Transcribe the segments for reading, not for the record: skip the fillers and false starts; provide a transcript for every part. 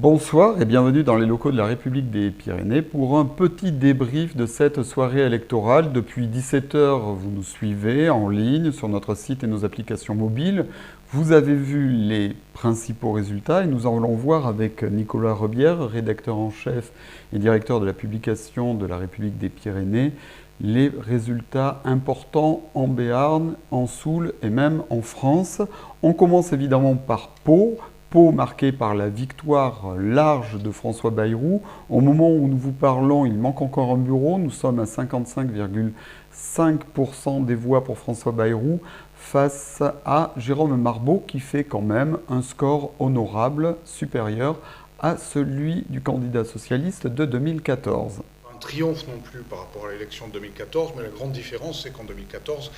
Bonsoir et bienvenue dans les locaux de la République des Pyrénées pour un petit débrief de cette soirée électorale. Depuis 17 h, vous nous suivez en ligne sur notre site et nos applications mobiles. Vous avez vu les principaux résultats et nous allons voir avec Nicolas Rebière, rédacteur en chef et directeur de la publication de la République des Pyrénées, les résultats importants en Béarn, en Soule et même en France. On commence évidemment par Pau. Pau marqué par la victoire large de François Bayrou. Au moment où nous vous parlons, il manque encore un bureau. Nous sommes à 55,5% des voix pour François Bayrou face à Jérôme Marbeau qui fait quand même un score honorable supérieur à celui du candidat socialiste de 2014. Triomphe non plus par rapport à l'élection de 2014, mais la grande différence, c'est qu'en 2014,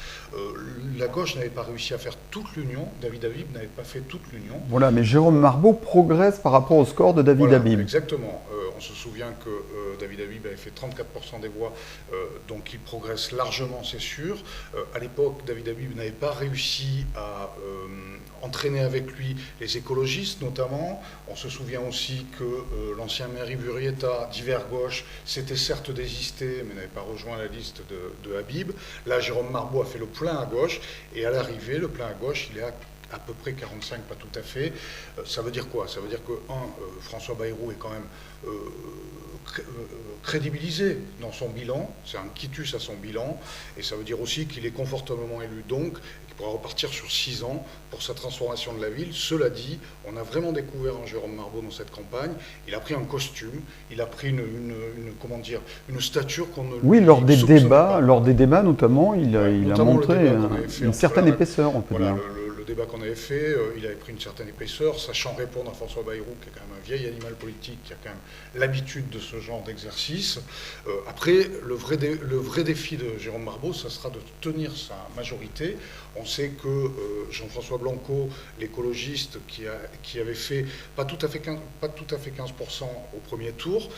la gauche n'avait pas réussi à faire toute l'union, David Habib n'avait pas fait toute l'union. Voilà, mais Jérôme Marbeau progresse par rapport au score de David Habib. Exactement. On se souvient que David Habib avait fait 34% des voix, donc il progresse largement, c'est sûr. À l'époque, David Habib n'avait pas réussi à entraîner avec lui les écologistes, notamment. On se souvient aussi que l'ancien maire Yves Urrieta, d'hiver gauche, s'était certes désisté, mais n'avait pas rejoint la liste de Habib. Là, Jérôme Marbeau a fait le plein à gauche, et à l'arrivée, le plein à gauche, il est à peu près 45, pas tout à fait. Ça veut dire quoi? Ça veut dire que, François Bayrou est quand même crédibilisé dans son bilan, c'est un quitus à son bilan, et ça veut dire aussi qu'il est confortablement élu, donc il pourra repartir sur 6 ans pour sa transformation de la ville. Cela dit, on a vraiment découvert un Jérôme Marbeau dans cette campagne. Il a pris un costume, il a pris comment dire, une stature qu'on ne Oui, lors des débats notamment, il a montré une certaine épaisseur, on peut dire. Le débat qu'on avait fait, il avait pris une certaine épaisseur, sachant répondre à François Bayrou, qui est quand même un vieil animal politique, qui a quand même l'habitude de ce genre d'exercice. Après, le vrai défi de Jérôme Marbeau, ça sera de tenir sa majorité. On sait que Jean-François Blanco, l'écologiste, qui avait fait pas tout à fait 15% au premier tour,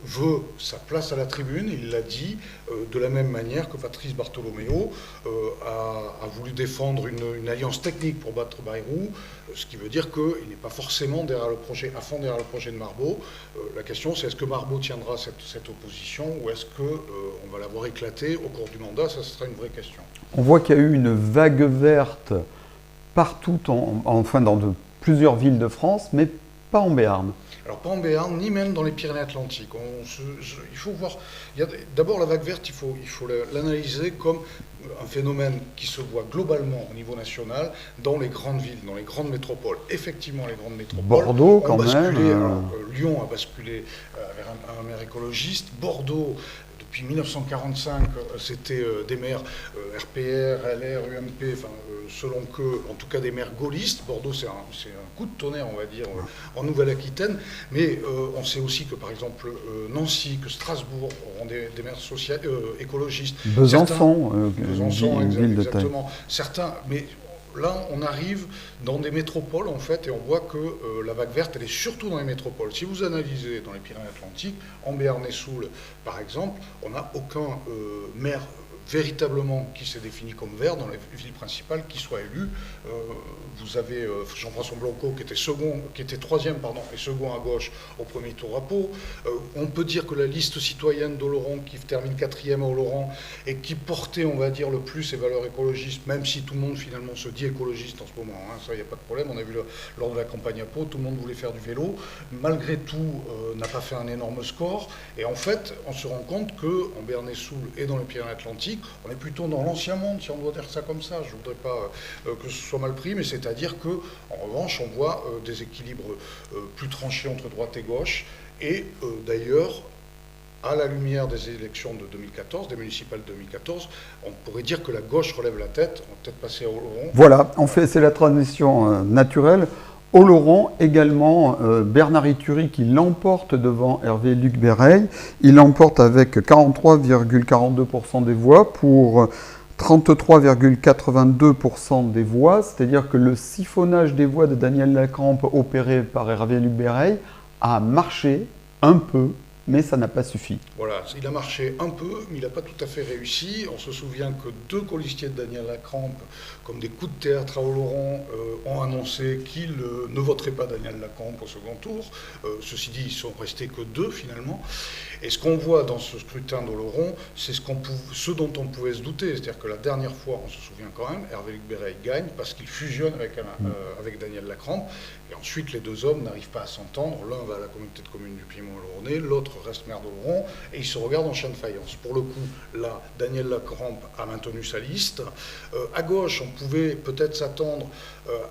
veut sa place à la tribune, il l'a dit, de la même manière que Patrice Bartholoméo a voulu défendre une alliance technique pour battre Bayrou, ce qui veut dire qu'il n'est pas forcément à fond derrière le projet de Marbeau. La question, c'est est-ce que Marbeau tiendra cette opposition ou est-ce qu'on va la voir éclater au cours du mandat? Ça sera une vraie question. On voit qu'il y a eu une vague verte partout, dans plusieurs villes de France, mais pas en Béarn. Alors pas en Béarn, ni même dans les Pyrénées-Atlantiques. Il faut voir. D'abord, la vague verte, il faut l'analyser comme un phénomène qui se voit globalement au niveau national dans les grandes villes, dans les grandes métropoles. Effectivement, les grandes métropoles. Bordeaux, quand même. Lyon a basculé vers un maire écologiste. Bordeaux, depuis 1945, c'était des maires RPR, LR, UMP, selon que, en tout cas des maires gaullistes. Bordeaux, c'est un coup de tonnerre, on va dire, en Nouvelle-Aquitaine. Mais on sait aussi que, par exemple, Nancy, que Strasbourg auront des maires écologistes. Besançon, exactement. Certains, mais là, on arrive dans des métropoles, en fait, et on voit que la vague verte, elle est surtout dans les métropoles. Si vous analysez dans les Pyrénées-Atlantiques, en Béarn et Soule, par exemple, on n'a aucun maire véritablement qui s'est défini comme vert dans les villes principales qui soit élu. Vous avez Jean-François Blanco qui était troisième et second à gauche au premier tour à Pau. On peut dire que la liste citoyenne d'Oloron qui termine 4e à Oloron et qui portait, on va dire, le plus ses valeurs écologistes, même si tout le monde finalement se dit écologiste en ce moment, ça il n'y a pas de problème. On a vu lors de la campagne à Pau, tout le monde voulait faire du vélo. Malgré tout, n'a pas fait un énorme score. Et en fait, on se rend compte qu'en Béarn et Soule et dans les Pyrénées-Atlantiques, on est plutôt dans l'ancien monde, si on doit dire ça comme ça. Je ne voudrais pas que ce soit mal pris, mais c'est-à-dire qu'en revanche, on voit des équilibres plus tranchés entre droite et gauche. Et d'ailleurs, à la lumière des élections de 2014, des municipales de 2014, on pourrait dire que la gauche relève la tête. On va peut-être passer à Oloron. Voilà, c'est la transition naturelle. Oloron également, Bernard Ituri qui l'emporte devant Hervé Luc Béreil. Il l'emporte avec 43,42% des voix pour 33,82% des voix. C'est-à-dire que le siphonnage des voix de Daniel Lacrampe opéré par Hervé Luc Béreil a marché un peu, mais ça n'a pas suffi. Voilà, il a marché un peu, mais il n'a pas tout à fait réussi. On se souvient que 2 colistiers de Daniel Lacrampe, comme des coups de théâtre à Oloron, ont annoncé qu'ils ne voteraient pas Daniel Lacrampe au second tour. Ceci dit, ils sont restés que 2 finalement. Et ce qu'on voit dans ce scrutin d'Oloron, c'est ce dont on pouvait se douter. C'est-à-dire que la dernière fois, on se souvient quand même, Hervé Béreille gagne parce qu'il fusionne avec Daniel Lacrampe. Et ensuite, les 2 hommes n'arrivent pas à s'entendre. L'un va à la communauté de communes du Piémont oloronnais, l'autre reste maire d'Oloron, et ils se regardent en chien de faïence. Pour le coup, là, Daniel Lacrampe a maintenu sa liste. À gauche, on pouvait peut-être s'attendre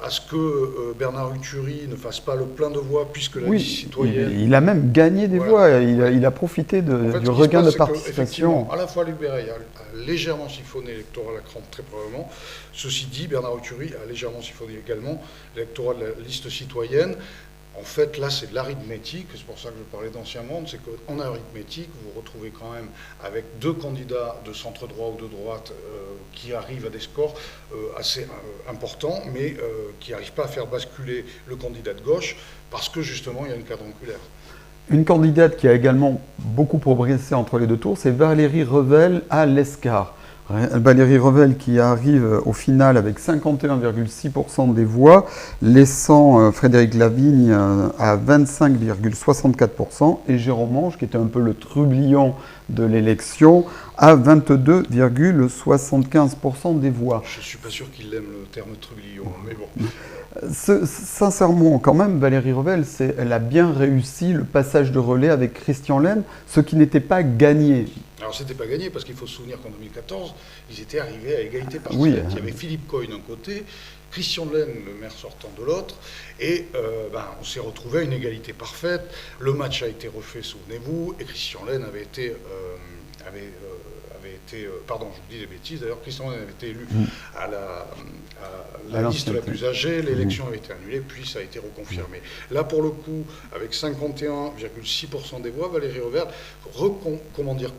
à ce que Bernard Uturi ne fasse pas le plein de voix, puisque la liste citoyenne... Il a même gagné des voix. Il a profité du regain de participation. À la fois, Luc Béreille a légèrement siphonné l'électorat Lacrampe, très probablement. Ceci dit, Bernard Uturi a légèrement siphonné également l'électorat de la liste citoyenne. En fait, là, c'est de l'arithmétique, c'est pour ça que je parlais d'ancien monde, c'est qu'en arithmétique, vous vous retrouvez quand même avec 2 candidats de centre droit ou de droite qui arrivent à des scores assez importants, mais qui n'arrivent pas à faire basculer le candidat de gauche, parce que justement, il y a une quadrangulaire. Une candidate qui a également beaucoup progressé entre les 2 tours, c'est Valérie Revel à l'Escar. Valérie Revel qui arrive au final avec 51,6% des voix, laissant Frédéric Lavigne à 25,64% et Jérôme Ange, qui était un peu le trublion de l'élection, à 22,75% des voix. Je ne suis pas sûr qu'il aime le terme trublion, mais bon. Sincèrement, quand même, Valérie Revel, elle a bien réussi le passage de relais avec Christian Lenne, ce qui n'était pas gagné. Alors, c'était pas gagné parce qu'il faut se souvenir qu'en 2014, ils étaient arrivés à égalité partielle. Il y avait Philippe Coy d'un côté, Christian Lenne, le maire sortant de l'autre, et on s'est retrouvé à une égalité parfaite. Le match a été refait, souvenez-vous, et Christian Lenne avait été... pardon, je vous dis des bêtises, d'ailleurs, Christian Lenne avait été élu à la liste la plus âgée, l'élection avait été annulée, puis ça a été reconfirmé. Là, pour le coup, avec 51,6% des voix, Valérie Revel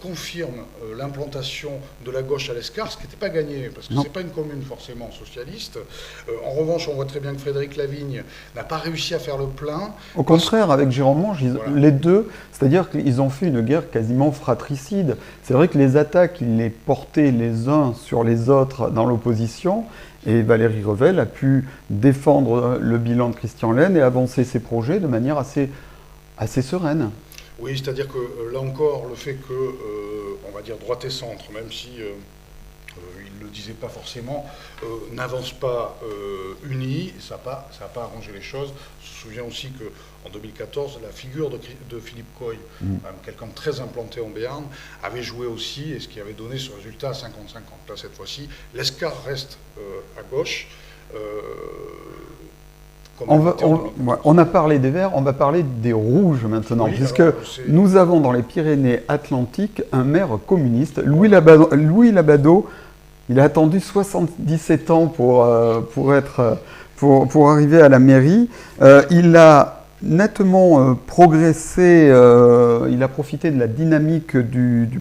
confirme l'implantation de la gauche à l'Escar, ce qui n'était pas gagné, parce que ce n'est pas une commune forcément socialiste. En revanche, on voit très bien que Frédéric Lavigne n'a pas réussi à faire le plein. Au contraire, avec Jérôme Ange, les deux, c'est-à-dire qu'ils ont fait une guerre quasiment fratricide. C'est vrai que les attaques, ils les portaient les uns sur les autres dans l'opposition, et Valérie Revel a pu défendre le bilan de Christian Lenne et avancer ses projets de manière assez sereine. Oui, c'est-à-dire que là encore, le fait que, on va dire droite et centre, même si il ne le disait pas forcément, n'avance pas unis, ça n'a pas arrangé les choses. On se souvient aussi qu'en 2014, la figure de Philippe Coy, quelqu'un de très implanté en Béarn, avait joué aussi, et ce qui avait donné ce résultat à 50-50. Là, cette fois-ci, l'Escar reste à gauche. On a parlé des verts, on va parler des rouges maintenant, puisque nous avons dans les Pyrénées-Atlantiques un maire communiste, Louis Labado. Il a attendu 77 ans pour arriver à la mairie. Il a nettement progressé, il a profité de la dynamique du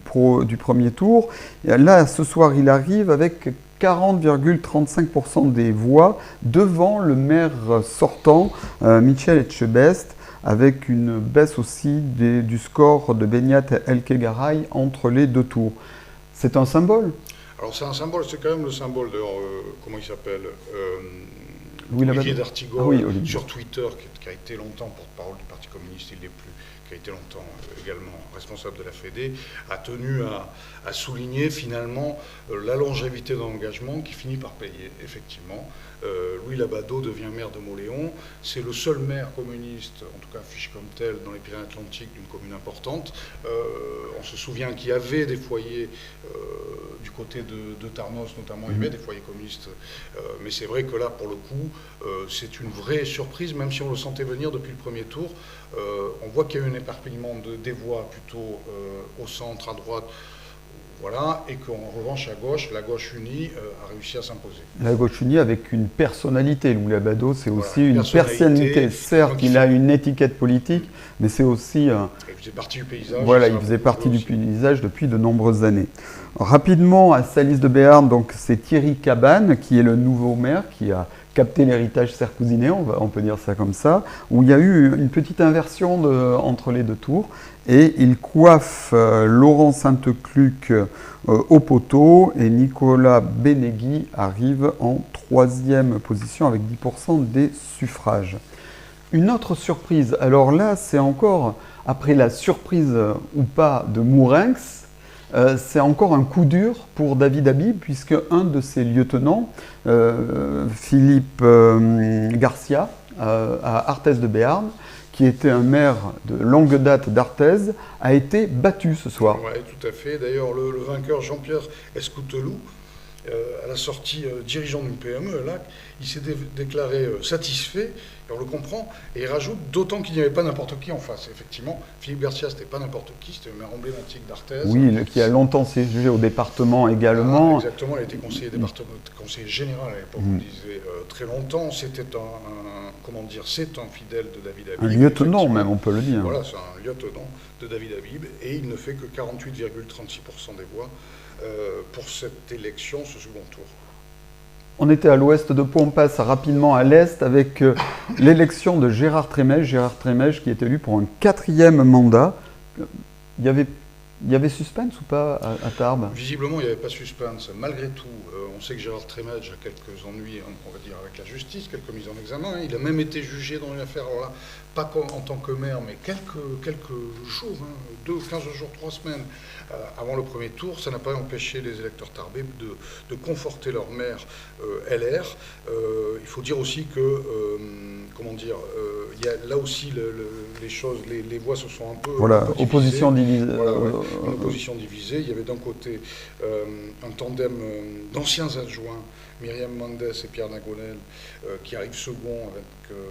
premier tour. Là, ce soir, il arrive avec 40,35% des voix devant le maire sortant, Michel Etchebest, avec une baisse aussi du score de Beñat Elkegaray entre les 2 tours. C'est un symbole. Alors c'est un symbole, c'est quand même le symbole, comment il s'appelle, Olivier d'Artigol, sur Twitter, qui a été longtemps porte-parole du Parti communiste, il ne l'est plus, qui a été longtemps également responsable de la Fédé, a tenu à souligner finalement la longévité de l'engagement qui finit par payer, effectivement. Louis Labado devient maire de Mauléon. C'est le seul maire communiste, en tout cas affiché comme tel, dans les Pyrénées-Atlantiques d'une commune importante. On se souvient qu'il y avait des foyers du côté de Tarnos, notamment, il y avait des foyers communistes. Mais c'est vrai que là, pour le coup, c'est une vraie surprise, même si on le sentait venir depuis le premier tour. On voit qu'il y a eu un éparpillement des voix plutôt au centre, à droite. Voilà, et qu'en revanche, à gauche, la gauche unie a réussi à s'imposer. La gauche unie avec une personnalité. Louis Labado, c'est aussi une personnalité. Certes, il a une étiquette politique, mais c'est aussi... il faisait partie du paysage. Voilà, il faisait partie du paysage depuis de nombreuses années. Rapidement, à Salis de Béarn, donc c'est Thierry Cabane, qui est le nouveau maire, qui a capter l'héritage serre-cousinet, on peut dire ça comme ça, où il y a eu une petite inversion entre les deux tours. Et il coiffe Laurent Sainte-Cluc au poteau et Nicolas Benegui arrive en 3e position avec 10% des suffrages. Une autre surprise, alors là c'est encore, après la surprise ou pas de Mourenx, c'est encore un coup dur pour David Habib, puisque un de ses lieutenants, Philippe Garcia, à Arthez de Béarn, qui était un maire de longue date d'Arthez, a été battu ce soir. Oui, tout à fait. D'ailleurs, le vainqueur Jean-Pierre Escoutelou, à la sortie dirigeant d'une PME, là, il s'est déclaré satisfait, et on le comprend, et il rajoute, d'autant qu'il n'y avait pas n'importe qui en face. Effectivement, Philippe Garcia, c'était pas n'importe qui, c'était le maire emblématique d'Arthez. Oui, qui a longtemps siégé au département également. Ah, exactement, il a été conseiller général à l'époque, on disait très longtemps. C'était c'est un fidèle de David Habib. Un lieutenant même, on peut le dire. Voilà, c'est un lieutenant de David Habib, et il ne fait que 48,36% des voix pour cette élection, ce second tour. On était à l'ouest de Pau, on passe rapidement à l'est avec l'élection de Gérard Trémège qui est élu pour un 4e mandat. Il y avait suspense ou pas à Tarbes? Visiblement, il n'y avait pas suspense. Malgré tout, on sait que Gérard Trémège a quelques ennuis, on va dire, avec la justice, quelques mises en examen. Il a même été jugé dans une affaire, alors là, pas en tant que maire, mais quelques jours, 15 jours, 3 semaines avant le premier tour. Ça n'a pas empêché les électeurs tarbais de conforter leur maire LR. Il faut dire aussi que, il y a là aussi les choses, les voix se sont un peu opposition divisée. Une opposition divisée. Il y avait d'un côté un tandem d'anciens adjoints, Myriam Mendes et Pierre Nagonel, qui arrivent second avec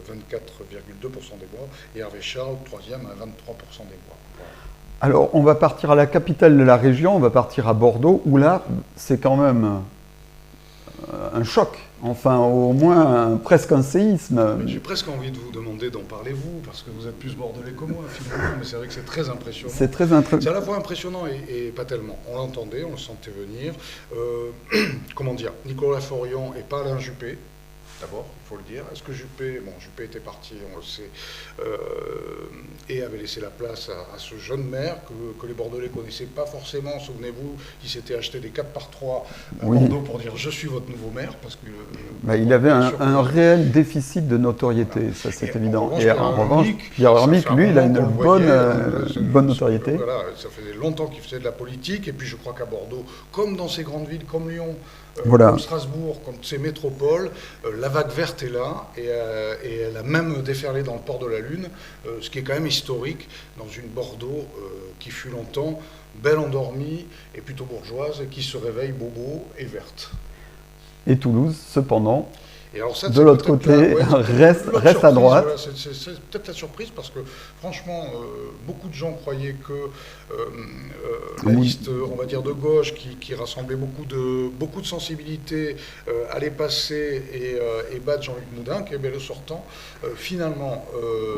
24,2% des voix, et Hervé Charles, 3e, à 23% des voix. Voilà. Alors, on va partir à la capitale de la région, on va partir à Bordeaux, où là, c'est quand même un choc, enfin au moins presque un séisme. J'ai presque envie de vous demander d'en parler vous, parce que vous êtes plus bordelais que moi finalement, mais c'est vrai que c'est très impressionnant. C'est à la fois impressionnant et pas tellement. On l'entendait, on le sentait venir. Nicolas Forion et pas Alain Juppé. D'abord, il faut le dire. Est-ce que Juppé était parti, on le sait, et avait laissé la place à ce jeune maire que les Bordelais ne connaissaient pas forcément. Souvenez-vous, il s'était acheté des 4x3 à Bordeaux pour dire « je suis votre nouveau maire ». Parce que il avait un réel déficit de notoriété, ça c'est évident. Et en revanche, Pierre Hermic, lui, il a une bonne notoriété. Voilà, ça faisait longtemps qu'il faisait de la politique, et puis je crois qu'à Bordeaux, comme dans ces grandes villes, comme Lyon, comme Strasbourg, comme ces métropoles, la vague verte est là, et elle a même déferlé dans le port de la Lune, ce qui est quand même historique dans une Bordeaux qui fut longtemps belle endormie et plutôt bourgeoise, et qui se réveille bobo et verte. Et Toulouse, cependant, et alors ça, de l'autre côté, reste à droite. Voilà, c'est peut-être la surprise, parce que franchement, beaucoup de gens croyaient que la liste, on va dire, de gauche, qui rassemblait beaucoup de sensibilité, allait passer et battre Jean-Luc Moudenc. Et bien le sortant, finalement...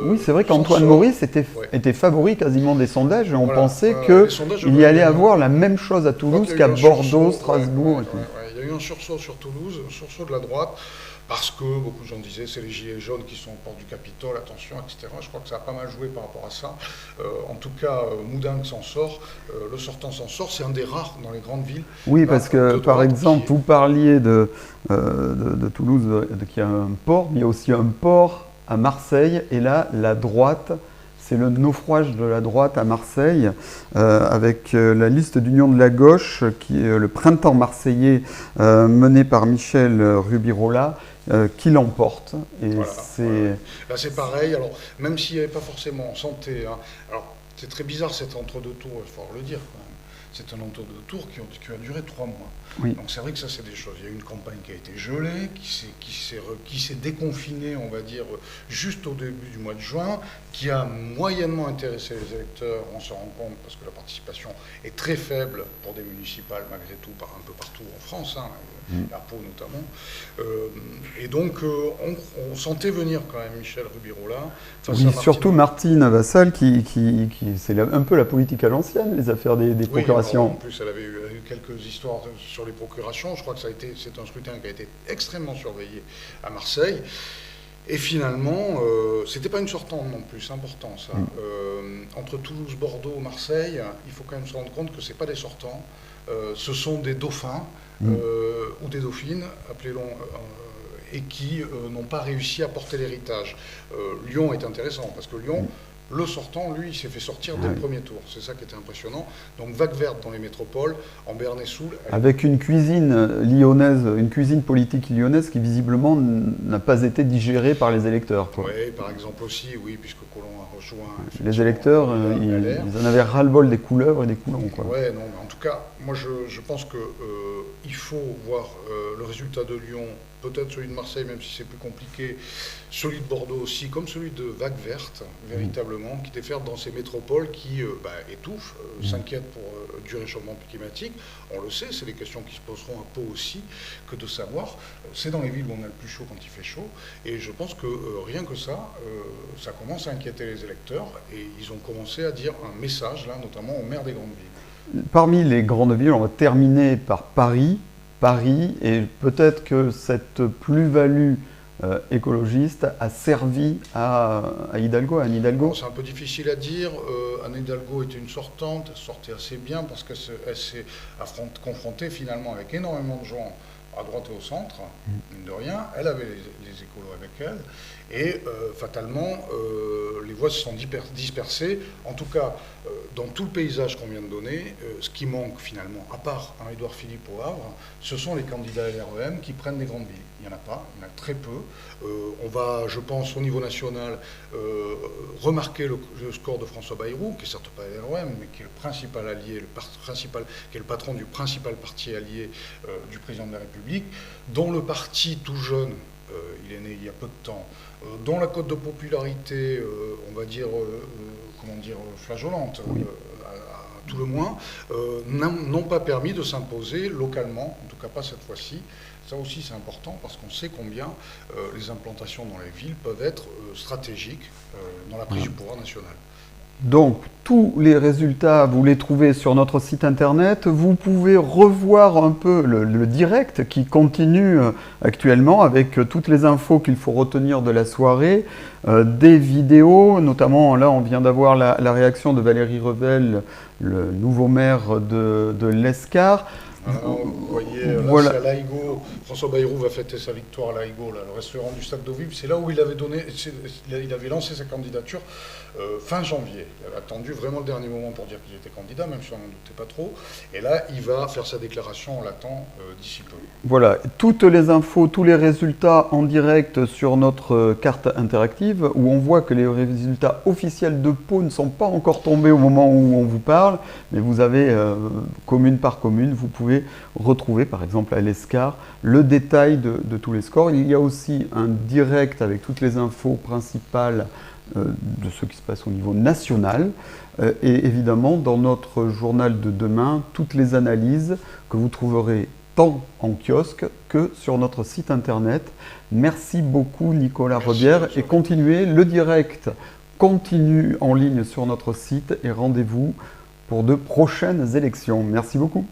oui, c'est vrai qu'Antoine Maurice était favori quasiment des sondages, et on pensait qu'il y allait avoir la même chose à Toulouse qu'à Bordeaux, Strasbourg. Il y a eu un sursaut sur Toulouse, un sursaut de la droite, parce que beaucoup de gens disaient c'est les gilets jaunes qui sont au port du Capitole, attention, etc. Je crois que ça a pas mal joué par rapport à ça. En tout cas, Moudenc s'en sort, le sortant s'en sort, c'est un des rares dans les grandes villes. Oui, parce que par exemple, vous parliez de Toulouse, qui a un port, mais il y a aussi un port à Marseille, et là, la droite... C'est le naufrage de la droite à Marseille, avec la liste d'union de la gauche, qui est le printemps marseillais, mené par Michel Rubirola, qui l'emporte. Et voilà, Là, c'est pareil. Alors, même s'il n'y avait pas forcément santé, alors c'est très bizarre cet entre-deux tours, il faut le dire quand même. C'est un entre-deux tours qui a duré 3 mois. Oui. Donc c'est vrai que ça, c'est des choses. Il y a eu une campagne qui a été gelée, qui s'est déconfinée, on va dire, juste au début du mois de juin, qui a moyennement intéressé les électeurs. On se rend compte, parce que la participation est très faible pour des municipales, malgré tout, un peu partout en France, à Pau notamment. Et donc, on sentait venir quand même Michel Rubirola. Oui, surtout Martine Vassal, qui c'est un peu la politique à l'ancienne, les affaires des procurations procurations. En plus, elle avait eu quelques histoires sur les procurations. Je crois que c'est un scrutin qui a été extrêmement surveillé à Marseille. Et finalement, c'était pas une sortante non plus, c'est important ça. Entre Toulouse, Bordeaux, Marseille, il faut quand même se rendre compte que c'est pas des sortants, ce sont des dauphins ou des dauphines, appelez-les, et qui n'ont pas réussi à porter l'héritage. Lyon est intéressant parce que Lyon, le sortant, lui, il s'est fait sortir dès le premier tour. C'est ça qui était impressionnant. Donc vague verte dans les métropoles, en Béarn-et-Soule. Avec une cuisine lyonnaise, une cuisine politique lyonnaise qui visiblement n'a pas été digérée par les électeurs. Oui, par exemple aussi, oui, puisque Collomb a rejoint. Les électeurs, ils en avaient ras-le-bol des couleuvres et des coulons. Oui, non, mais en tout cas, moi je pense qu'il faut voir le résultat de Lyon, peut-être celui de Marseille, même si c'est plus compliqué, celui de Bordeaux aussi, comme celui de Vague Verte, véritablement, qui diffère dans ces métropoles qui étouffent, s'inquiètent du réchauffement climatique. On le sait, c'est des questions qui se poseront à Pau aussi, que de savoir. C'est dans les villes où on a le plus chaud quand il fait chaud, et je pense que rien que ça, ça commence à inquiéter les électeurs, et ils ont commencé à dire un message, là, notamment aux maires des grandes villes. Parmi les grandes villes, on va terminer par Paris, et peut-être que cette plus-value écologiste a servi à Hidalgo, à Anne Hidalgo. C'est un peu difficile à dire. Anne Hidalgo était une sortante, elle sortait assez bien parce qu'elle s'est confrontée finalement avec énormément de gens à droite et au centre, mine de rien. Elle avait les écolos avec elle. Et fatalement, les voix se sont dispersées. En tout cas, dans tout le paysage qu'on vient de donner, ce qui manque finalement, à part un Édouard Philippe au Havre, ce sont les candidats LREM qui prennent des grandes villes. Il n'y en a pas, il y en a très peu. On va, je pense, au niveau national, remarquer le score de François Bayrou, qui n'est certes pas LREM, mais qui est le principal allié, qui est le patron du principal parti allié du président de la République, dont le parti tout jeune, il est né il y a peu de temps, dont la cote de popularité, on va dire, flageolante, à tout le moins, n'ont pas permis de s'imposer localement, en tout cas pas cette fois-ci. Ça aussi c'est important parce qu'on sait combien les implantations dans les villes peuvent être stratégiques dans la prise du pouvoir national. Donc, tous les résultats, vous les trouvez sur notre site internet. Vous pouvez revoir un peu le direct qui continue actuellement avec toutes les infos qu'il faut retenir de la soirée, des vidéos, notamment là on vient d'avoir la réaction de Valérie Revel, le nouveau maire de l'Escar. Vous voyez, là voilà. C'est à l'Aigo. François Bayrou va fêter sa victoire à l'Aigo, le restaurant du Stade d'Eau-Vive. C'est là où il avait lancé sa candidature fin janvier. Il avait attendu vraiment le dernier moment pour dire qu'il était candidat, même si on n'en doutait pas trop. Et là, il va faire sa déclaration, on l'attend d'ici peu. Voilà, toutes les infos, tous les résultats en direct sur notre carte interactive, où on voit que les résultats officiels de Pau ne sont pas encore tombés au moment où on vous parle, mais vous avez commune par commune, vous pouvez retrouver par exemple à l'Escar le détail de tous les scores. Il y a aussi un direct avec toutes les infos principales de ce qui se passe au niveau national et évidemment dans notre journal de demain, toutes les analyses que vous trouverez tant en kiosque que sur notre site internet. Merci beaucoup Nicolas Rebière et continuez, le direct continue en ligne sur notre site et rendez-vous pour de prochaines élections. Merci beaucoup.